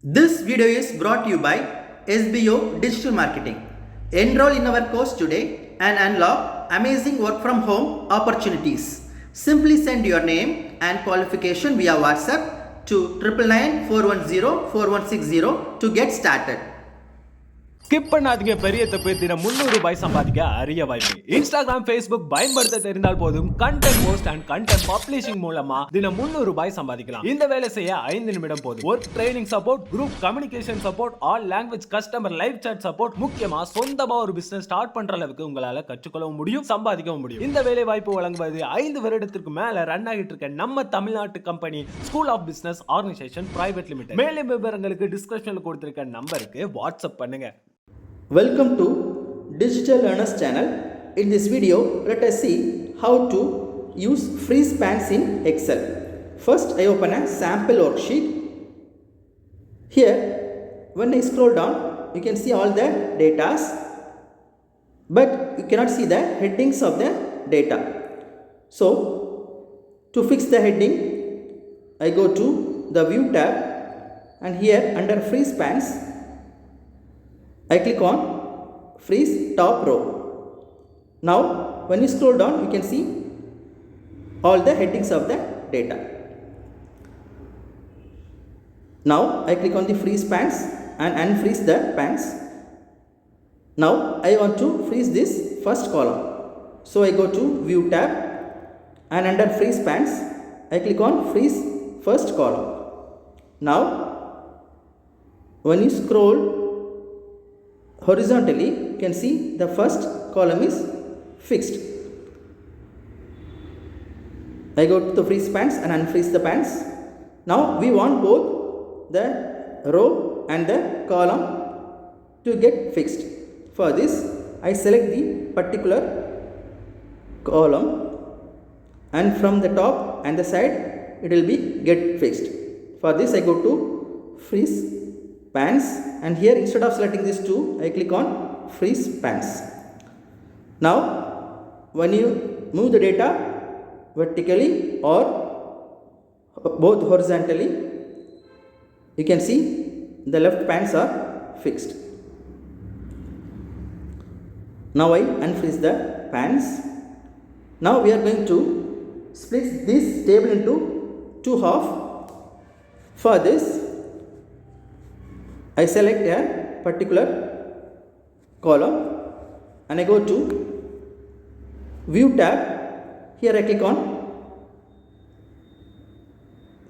This video is brought to you by SBO Digital Marketing. Enroll in our course today and unlock amazing work from home opportunities. Simply send your name and qualification via WhatsApp to 999-410-4160 to get started. Skip பண்ணாதீங்க, பெரிய தப்பு. தினம் 300 ரூபாய் சம்பாதிக்க அரிய வாய்ப்பு. Instagram, Facebook பயன்படுத்த தெரிந்தால் போதும். Content post and content publishing மூலமா தினம் 300 ரூபாய் சம்பாதிக்கலாம். இந்த வேலை செய்ய 5 நிமிடம் போதும். Work training support, group communication support, all language customer live chat support, முக்கியமா சொந்தமா ஒரு பிசினஸ் ஸ்டார்ட் பண்ற அளவுக்கு உங்களால கற்றுக்கொள்ளவும் முடியும், சம்பாதிக்கவும் முடியும். இந்த வேலை வாய்ப்பு வழங்குவது 5 வருடத்திற்கு மேல ரன் ஆகிட்டு இருக்க நம்ம தமிழ்நாட்டு company school of business organisation private limited. மேலும் விவரங்களுக்கு டிஸ்கிரிப்ஷன்ல கொடுத்திருக்க நம்பருக்கு வாட்ஸ்அப் பண்ணுங்க. Welcome to Digital Earners channel. In this video, let us see how to use freezepanes in Excel. First, I open a sample worksheet. Here, when I scroll down, you can see all the datas, but you cannot see the headings of the data. So, to fix the heading, I go to the View tab, and here under freezepanes, I click on freeze top row. Now when you scroll down, you can see all the headings of the data. Now I click on the freeze panes and unfreeze the panes. Now I want to freeze this first column, so I go to View tab, and under freeze panes I click on freeze first column. Now when you scroll horizontally, you can see the first column is fixed. I go to the freeze panes and unfreeze the panes. Now we want both the row and the column to get fixed. For this, I select the particular column, and from the top and the side it will be get fixed. For this, I go to freeze panes, and here instead of selecting these two, I click on freeze panes. Now when you move the data vertically or both horizontally, you can see the left panes are fixed. Now I unfreeze the panes. Now we are going to split this table into two halves. For this, I select a particular column and I go to View tab. Here I click on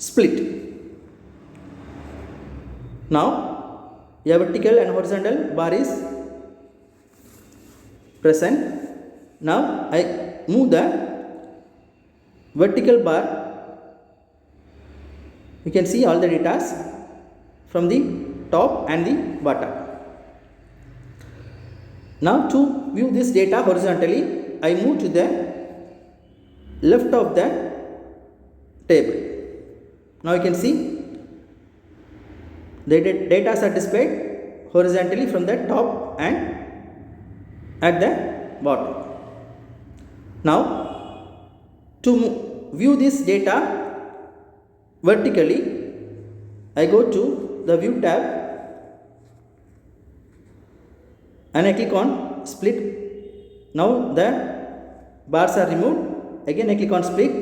Split. Now a vertical and horizontal bar is present. Now I move the vertical bar. You can see all the data from the top and the bottom. Now to view this data horizontally, I move to the left of the table. Now you can see the data are displayed horizontally from the top and at the bottom. Now to view this data vertically, I go to the View tab and I click on Split. Now the bars are removed. Again I click on Split.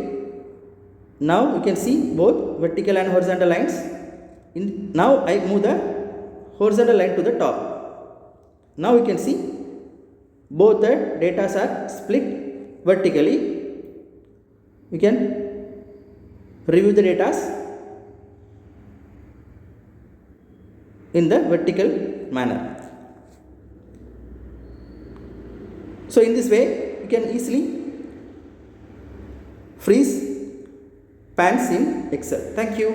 Now you can see both vertical and horizontal lines. Now I move the horizontal line to the top. Now you can see both the data are split vertically. You can review the data in the vertical manner. So in this way, you can easily freeze panes in Excel. Thank you.